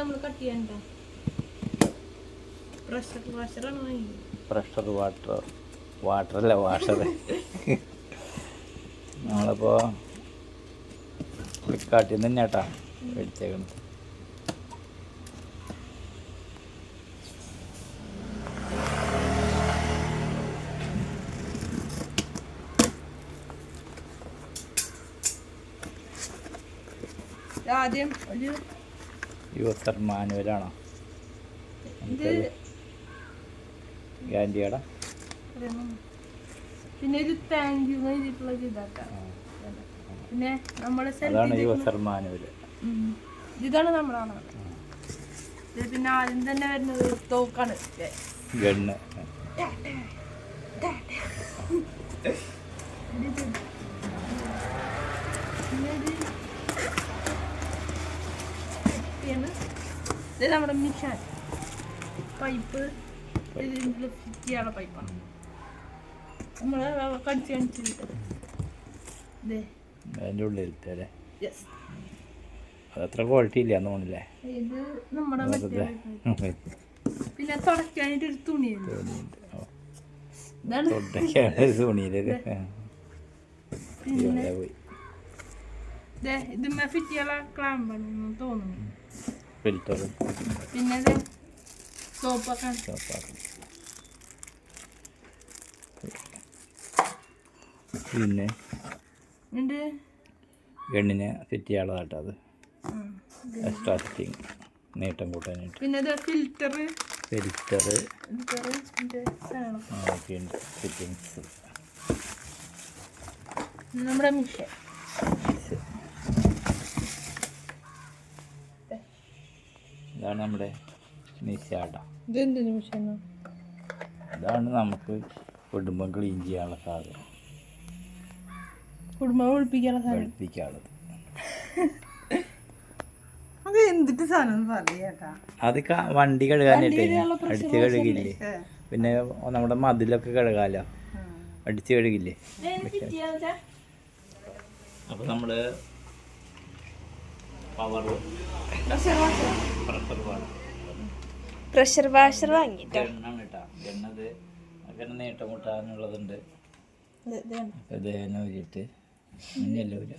നമ്മൾ കട്ട് ചെയ്യണ്ട. പ്രഷർ വാട്ടറല്ല വാഷർ. നമ്മളിപ്പോൾ ഫ്ലിപ്കാർട്ടിൽ നിന്ന് തന്നെയാട്ടാ മേടിച്ചേക്കുന്നത്. ആദ്യം ഒരു യൂസർ മാനുവലാണോ ഗ്യാരണ്ടിയാടാ. പിന്നെ ഒരു താങ്ക് യു എഴുതിയിട്ടുള്ള ഇതാക്കാം. പിന്നെ നമ്മുടെ അതാണ് യൂസർ മാനുവൽ. ഇതാണ് നമ്മളാണ്. പിന്നെ ആദ്യം തന്നെ വരുന്നത് തോക്കാണ്, ഗണ്ണ്. ഇത് നമ്മുടെ മിഷൻ പൈപ്പ്, ഫിറ്റ് ചെയ്യാനുള്ള പൈപ്പാണ്. നമ്മള് കടിച്ച് അതിൻ്റെ ഉള്ളിലല്ലേ? അതത്ര ക്വാളിറ്റി ഇല്ല തോന്നില്ലേ? ഇത് നമ്മുടെ പിന്നെ തുടക്കാനായിട്ട് ഒരു തുണിയുണ്ട്. പിന്നെ ഇതിന്മേ ഫിറ്റ് ചെയ്യാനുള്ള ക്ലാമ്പാണെന്ന് തോന്നുന്നു. ഫിൽറ്റർ. പിന്നെ സോപ്പാക്കാൻ. പിന്നെ ഗണ്ണിന് ഫിറ്റ് ചെയ്യാനുള്ളതാട്ടോ അത്. എക്സ്ട്രാ ഫിറ്റിങ് നീട്ടം കൂട്ടാനായിട്ട്. പിന്നെ ഫിൽറ്റർ ഒക്കെയുണ്ട് ഫിറ്റിങ്സ്. നമ്മുടെ മിഷൻ ഇതാണ് നമ്മുടെ മിഷാട്ട. ഇതെന്തിനു മിഷൻ? ഇതാണ് നമുക്ക് കുടുംബം ക്ലീൻ ചെയ്യാനുള്ള സാധനം. കുടുംബം ഒഴിപ്പിക്കാനുള്ളത്. അത് എന്തിട്ട് സാധനം പറയാട്ടാ? അത് വണ്ടി കഴുകാനായിട്ട് അടിച്ച് കഴുകില്ലേ? പിന്നെ നമ്മുടെ മതിലൊക്കെ കഴുകാലോ, അടിച്ച് കഴുകില്ലേ? അപ്പൊ നമ്മള് പ്രഷർ വാഷർ വാങ്ങിട്ടോ. എണ്ണത് അങ്ങനെ നീട്ടം കൂട്ടാനുള്ളതുണ്ട്. ഇത് ഊരിയിട്ട് മഞ്ഞല്ല ഊര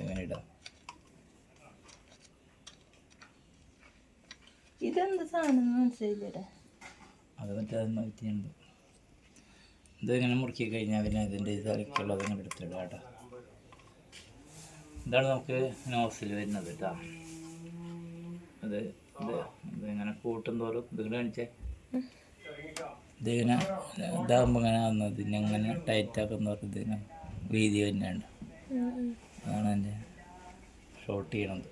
ഇങ്ങനെ ഇടാം. ഇതെന്ത് സാധനം മനസ്സിലായില്ലേ? അത് മറ്റേ നോക്കിയുണ്ട്. ഇതിങ്ങനെ മുറുക്കി കഴിഞ്ഞാൽ പിന്നെ ഇതിൻ്റെ ഇതിലേക്കുള്ളത് ഇങ്ങനെ എടുത്തിടാം കേട്ടോ. ഇതാണ് നമുക്ക് നോസിൽ വരുന്നത് കേട്ടോ. ഇത് ഇതിങ്ങനെ കൂട്ടും തോറും ഇതിങ്ങനെ കാണിച്ചേ. ഇതിങ്ങനെ ഇതാകുമ്പോൾ ഇങ്ങനെ വന്നത് ഇതിങ്ങനെ ടൈറ്റാക്കുന്നവർക്ക് ഇതിങ്ങനെ വീതി തന്നെയുണ്ട്. അതാണ് എൻ്റെ ഷോർട്ട് ചെയ്യണത്.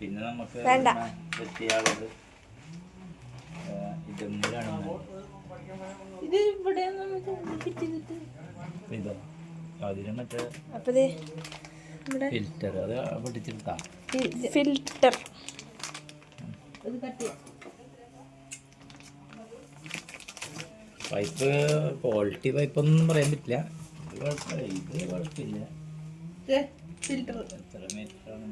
പിന്നെ നമുക്ക് ചെയ്യാനുള്ളത് ഇതൊന്നിലാണ്. ഇതോ അതിന് മറ്റേ ഫിൽറ്റർ അത് പൊട്ടിച്ചെടുത്താ. ഫിൽറ്റർ പൈപ്പ് ക്വാളിറ്റി പൈപ്പൊന്നും പറയാൻ പറ്റില്ല. ഇത് കുഴപ്പമില്ല. ഫിൽറ്റർ എത്ര മീറ്ററാണ്?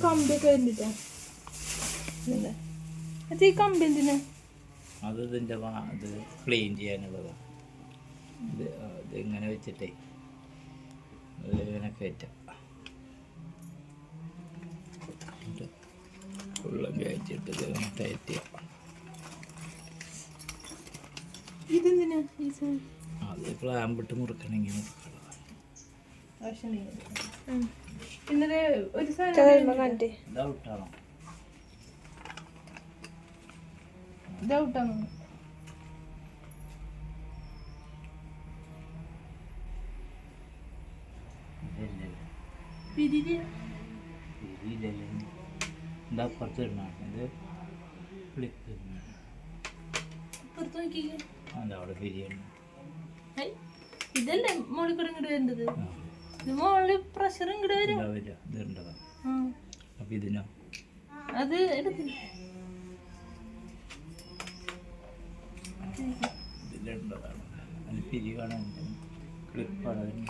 കമ്പിയൊക്കെ വരുന്നിട്ടാ. ഈ കമ്പി എന്തിനാ? അത് ഇതിൻ്റെ ഇത് ക്ലീൻ ചെയ്യാനുള്ളതാണ്. ഇത് ഇങ്ങനെ വെച്ചിട്ടേ ഇങ്ങനെ കയറ്റാം. വെള്ളം കയറ്റിട്ട് ഇങ്ങനെ ടൈറ്റ് ചെയ്യാം. ഇതെന്തിനാ? അത് ക്ലാമ്പിട്ട് മുറുക്കണമെങ്കിൽ മുറുക്കണം. പിന്നെ ഒരു സാധനം ഇതൗട്ടാണോ? ഇതൗട്ടാണോ? എന്താ പുറത്ത് ഇടണം? ഇത് ഫ്ലിപ്പ് അല്ല അവിടെ ബിരിയാണി. ഇതല്ലേ മോളിൽ കൂടെ ഇങ്ങോട്ട് വരേണ്ടത്. ഇത് മോളിൽ പ്രഷർ ഇങ്ങോട്ട് വരും. അപ്പം ഇതിനോ? അത് എടുക്കില്ല. ഇതിലുള്ളതാണ്. അതിൽ പിരി കാണാൻ ക്ലിപ്പാണ് അതിന്.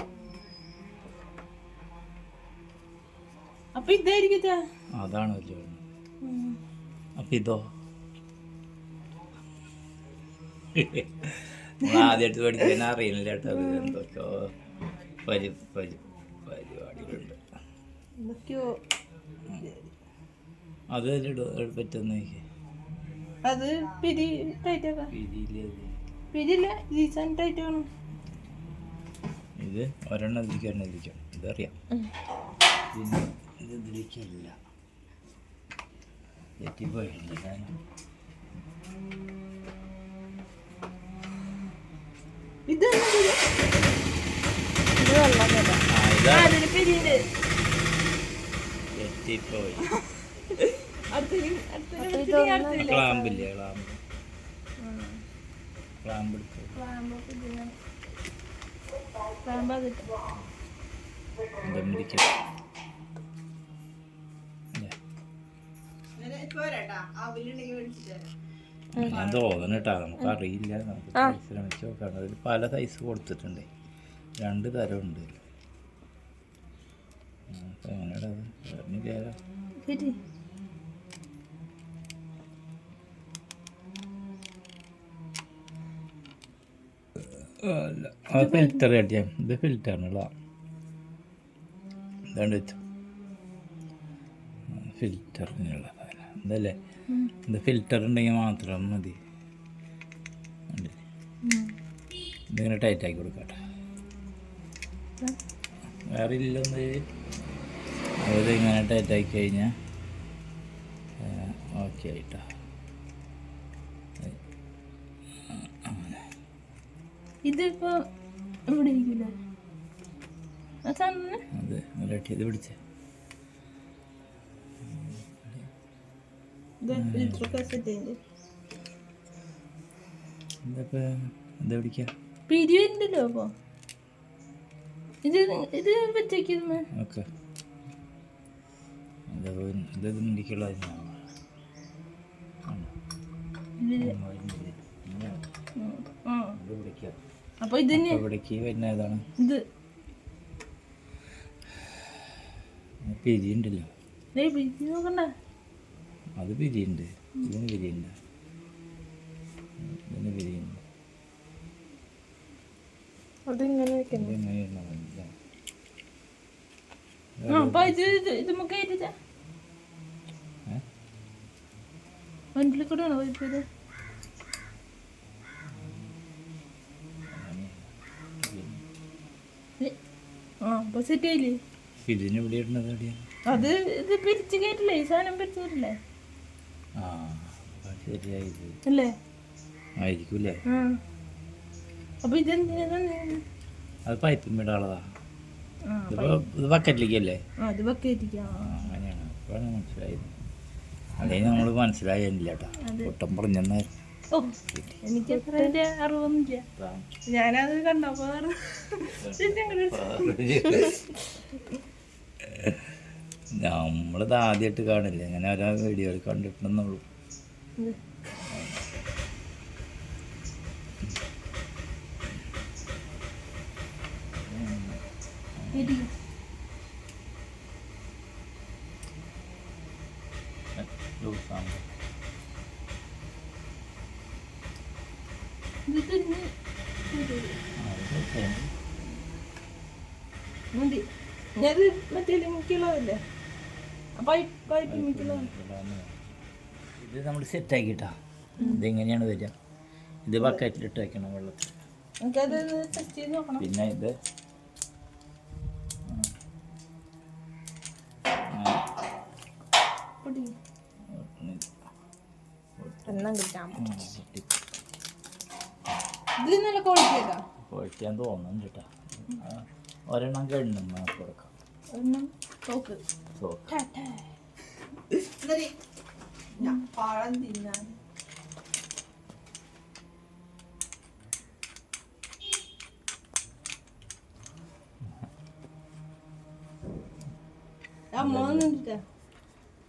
അപ്പൊ ഇതായിരിക്കും. അതാണ് വലിയ. അപ്പം ഇതോ? ആദ്യമായിട്ട് പഠിക്കാൻ അറിയില്ല കേട്ടോ. അത് എന്തൊക്കെയോ പരിപാടികളുണ്ട്. അത് പറ്റുന്ന അത് പിരി ടൈറ്റാക്കാം. പിരിയില്ല, ജീസാൻ ടൈറ്റ് വേണം. ഇത് ഒരെണ്ണം ഇതിരിക്കാം, ഇതറിയാം. പിന്നെ ഇത് ഇതിരിക്കില്ല, തെറ്റിപ്പോയില്ല. ഇത് തെറ്റിപ്പോയി. ക്ലാമ്പില്ലേ? ക്ലാമ്പ് ഞാൻ തോന്നണം കേട്ടാ, നമുക്കറിയില്ല. നമുക്ക് ശ്രമിച്ച് നോക്കാം. അതിൽ പല സൈസ് കൊടുത്തിട്ടുണ്ട്, 2 തരമുണ്ട്. എങ്ങനെയാ അത് ഫിൽറ്റർ കട്ടിയാ. ഇത് ഫിൽറ്ററിനുള്ള ഇതാണ്ട് വെച്ചു, ഫിൽറ്ററിനുള്ള ഇതല്ലേ. ഇത് ഫിൽറ്റർ ഉണ്ടെങ്കിൽ മാത്രം മതി. ഇതിങ്ങനെ ടൈറ്റാക്കി കൊടുക്കട്ടെ. വേറെ ഇല്ലെന്ന് അത് ഇങ്ങനെ ടൈറ്റാക്കി കഴിഞ്ഞാൽ ഓക്കെ ആയിട്ടാ. ഇതിപ്പോ ഇവിടെ ഇരിക്കില്ല. അത് റെഡി. ഇത് പിടിച്ചേ. പിരിയുണ്ടല്ലോ. അപ്പൊ ഇത് വെച്ചേക്കുന്നു. ഓക്കെ, ഇത് ഇടിക്കുള്ള. അപ്പൊ ഇതിന് ഇവിടേക്ക് വരുന്ന ഏതാണ്? ഇത് പിരി ഉണ്ടല്ലോ. നോക്കണ്ട, അത് പിരിയുണ്ട്. ഇതിന് പിരിയുണ്ട്, ഇതിന് പിരിയുണ്ട്. അതിങ്ങനെ വണ്ടിയിൽ കൂടെ ആണോ പോയത്? ഇതിന് ഇവിടെ ഇടുന്നത് എവിടെയാണ്? അത് ഇത് പിരിച്ചു കയറ്റില്ലേ, ഈ സാധനം പിരിച്ചു കയറ്റില്ലേ? ശരിയായത് അല്ലേ? ആയിരിക്കൂലേ? അപ്പൊ ഇതെന്തിനാ? അത് പൈപ്പും ഇടാനുള്ളതാ. ഇത് ബക്കറ്റിലേക്കല്ലേ? അത് ബക്കറ്റിലേക്കാ. അങ്ങനെയാണ്. അപ്പോഴാണ് മനസ്സിലായത്. അല്ലെങ്കിൽ നമ്മൾ മനസ്സിലായില്ല കേട്ടോ, ഒട്ടം പറഞ്ഞെന്നായിരുന്നു. ഓ, എനിക്ക് അത്ര അറിവൊന്നുമില്ല. ഞാനത് കണ്ടപ്പോ നമ്മളിത് ആദ്യമായിട്ട് കാണില്ല, അങ്ങനെ ഓരോ വീഡിയോയിൽ കണ്ടിട്ടുണ്ടെന്നുള്ളൂ. മതി. ഞാനത് മറ്റേ മുക്കിയുള്ളതല്ലേ, പൈപ്പ് മുക്കിയുള്ളത്. ഇത് നമ്മൾ സെറ്റാക്കിട്ടാ. ഇതെങ്ങനെയാണ് വരിക? ഇത് ബക്കറ്റിലിട്ട് വയ്ക്കണം വെള്ളത്തിൽ. നമുക്കത് ടെസ്റ്റ് ചെയ്ത് നോക്കണം. പിന്നെ ഇത് പൊഴിക്കാൻ തോന്നുന്നു ചേട്ടാ. ഒരെണ്ണം കണ്ണും കൊടുക്കാം. പഴം തിന്നാൻ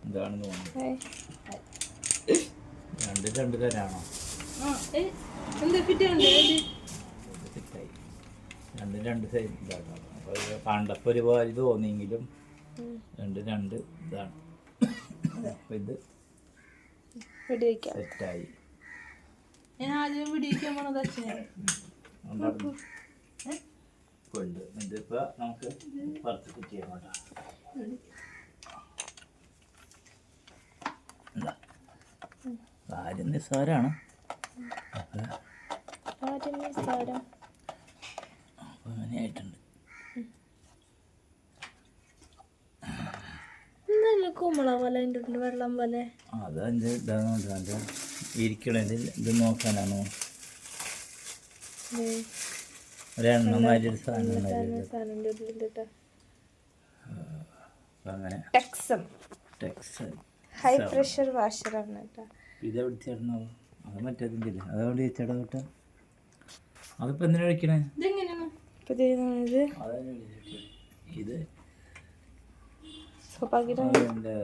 ഇതാണെന്ന് തോന്നുന്നു. രണ്ട് തരാണോ? എന്താ കിട്ടിയുണ്ട് സെറ്റായി. രണ്ട് സൈഡ് ഇതാണ്. അപ്പോൾ കണ്ടപ്പോൾ ഒരു പോലെ തോന്നിയെങ്കിലും രണ്ട് ഇതാണ്. അപ്പോൾ ഇത് സെറ്റായി. ഞാൻ ആദ്യം പിടിക്കാൻ പോണത് അച്ഛനാണ്. ഇതിപ്പോൾ നമുക്ക് പറിച്ച് കുത്തി ചെയ്യാം കേട്ടോ. കാര്യം നിസ്സാരമാണ്. അപ്പോൾ അങ്ങനെയായിട്ടുണ്ട്. കുമ്പള പോലെ വെള്ളം പോലെ അതതിൻ്റെ ഇതാകുന്നുണ്ട്. അതിൻ്റെ ഇരിക്കണതിൻ്റെ ഇത് നോക്കാനാണ്. ഒരെണ്ണമാതിരി ഒരു സാധനം അങ്ങനെ ഹൈ പ്രഷർ വാഷറാണ് കേട്ടോ. ഇതെവിടെ ചേട്ടനാവോ? അത് മറ്റേതിൻ്റെ ഇല്ല. അതവിടെ ചേട്ടാ കേട്ടോ. അതിപ്പോൾ എന്തിനാ കഴിക്കണേ? ഇത് അതിൻ്റെ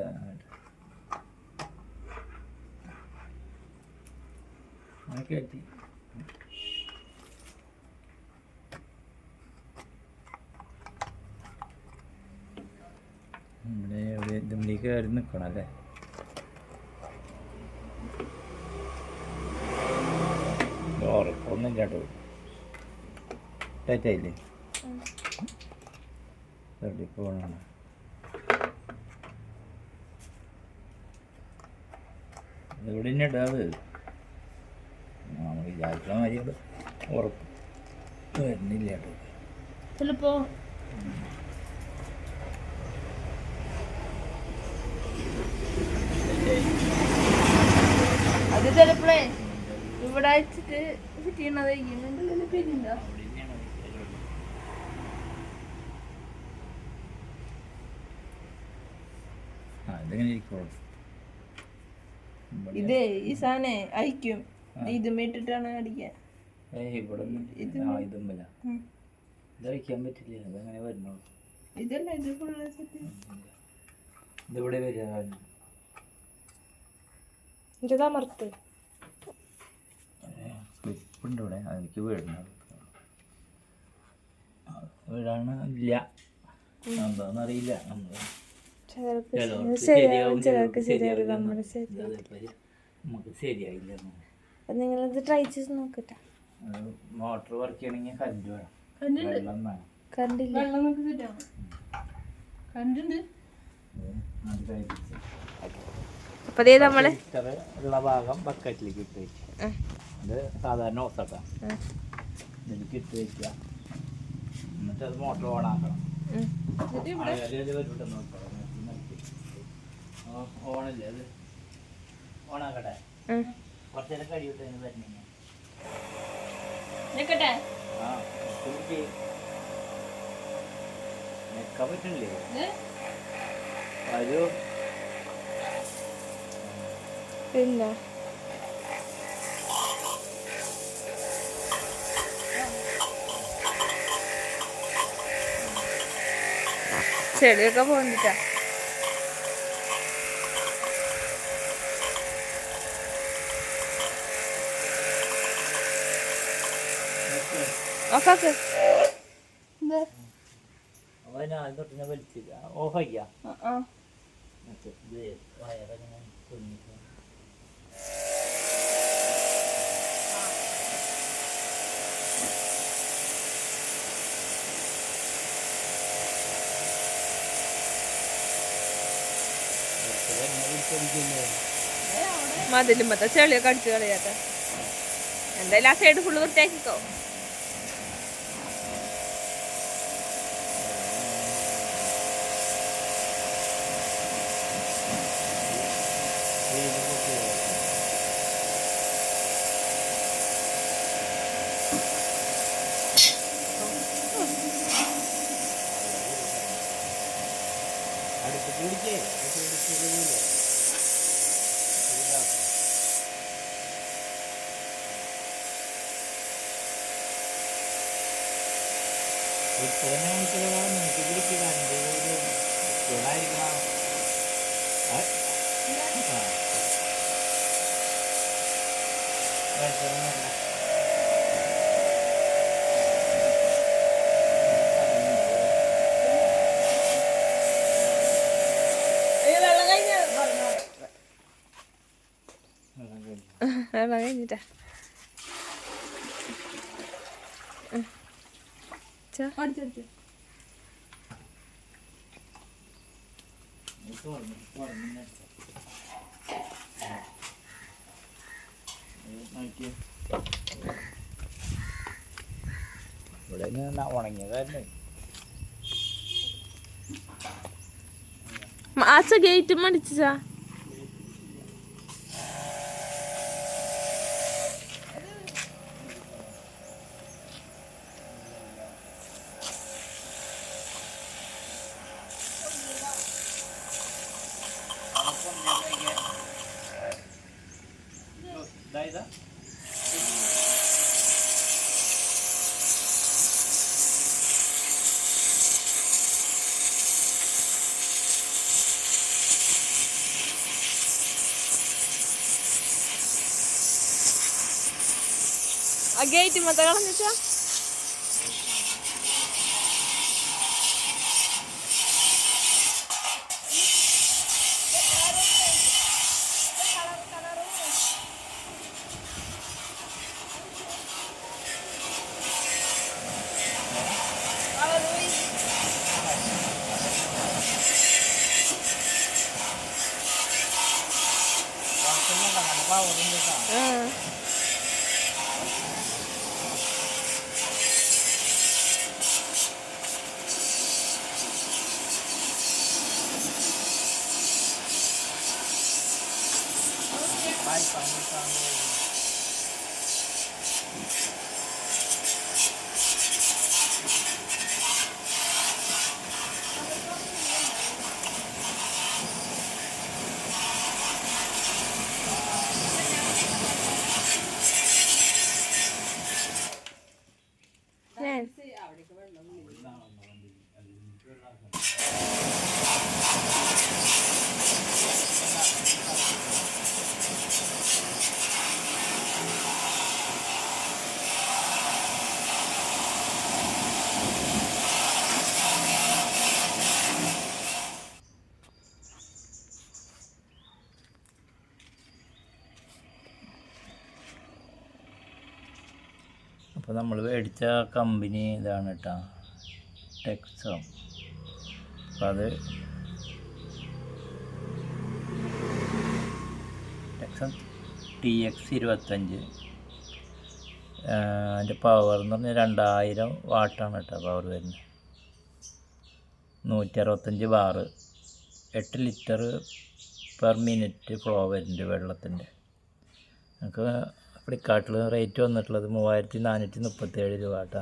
അതൊക്കെ എത്തി. ഇവിടെ എവിടെ ഇതിലേക്ക് കയറി നിൽക്കണം അല്ലേ? ഉറപ്പൊന്നുമില്ല കേട്ടോ. ടൈറ്റായില്ലേ? പോകണം. ഇവിടെ തന്നെ ഇടാവ്. നമ്മൾ വിചാരിക്കുന്ന മാതിരി ഉറപ്പ് വരുന്നില്ല കേട്ടോ. ചിലപ്പോ അത് ചിലപ്പോഴേ ഇവിടെ അയച്ചിട്ട് കിട്ടിയതായിരിക്കും. പേരുണ്ടോ? ഇത് ഈ സാധനം അയക്കും. ഇതും ഇട്ടിട്ടാണ് അടിക്കാൻ. ഇതഴിക്കാൻ പറ്റില്ല. അതങ്ങനെ വരുന്നുള്ളൂ. ഇതല്ല ഇത് ഫുള്ള് സെറ്റ്. ഇതിവിടെ വരിക മറുത്ത് ക്ലിപ്പുണ്ട് ഇവിടെ. അതെനിക്ക് വീഴണം. വീഴാണ് ഇല്ല. എന്താണെന്നറിയില്ല. നമുക്ക് ശരിയായില്ല. നിങ്ങളത് ട്രൈ ചെയ്ത് നോക്കട്ടെ. മോട്ടർ വർക്ക് ചെയ്യണമെങ്കിൽ കറണ്ട് വേണം. വെള്ളം വേണം. കറണ്ടില്ല. ഉള്ള ഭാഗം ബക്കറ്റിലേക്ക് ഇട്ട് വയ്ക്കുക. അത് സാധാരണ ഓസാക്കാം. ഇതിലേക്ക് ഇട്ട് വയ്ക്കുക. എന്നിട്ട് അത് മോട്ടർ ഓൺ ആക്കണം. ഓണല്ലേ അത്? ഓണാക്കട്ടെ. കുറച്ച് നേരം കഴിയട്ടെ. വരുന്ന നിൽക്കാൻ പറ്റില്ലേ? ഒരു പിന്നെ ചെടിയൊക്കെ പോന്നിട്ടാ. ഓക്കെ വലിച്ചില്ല. ഓഫാക്കിയ മതിലുമ്പത്തെ ചെളിയൊക്കെ അടിച്ചു കളയാത്ത. എന്തായാലും ആ സൈഡ് ഫുള്ള് വൃത്തിയാക്കിക്കോ. നിനക്ക് പിടിക്കുക. വെള്ളം കഴിഞ്ഞിട്ടാ ഇവിടെ ഉണങ്ങിയതായിരുന്നു. ആച്ച ഗേറ്റ് മടിച്ചാ ആ ഗേറ്റ് മൊത്തം കളഞ്ഞിട്ടാ അപ്പോൾ നമ്മൾ മേടിച്ച കമ്പനി ഇതാണ് കേട്ടോ, ടെക്സം. അപ്പോൾ അത് ടെക്സം TX 25. അതിൻ്റെ പവർ എന്ന് പറഞ്ഞാൽ 2000 വാട്ടാണ് കേട്ടോ പവർ വരുന്നത്. 165 bar, 8 litre per minute flow വരുന്നുണ്ട് വെള്ളത്തിൻ്റെ. നമുക്ക് ഫ്ലിപ്കാർട്ടിൽ റേറ്റ് വന്നിട്ടുള്ളത് 3437 രൂപ കേട്ടോ.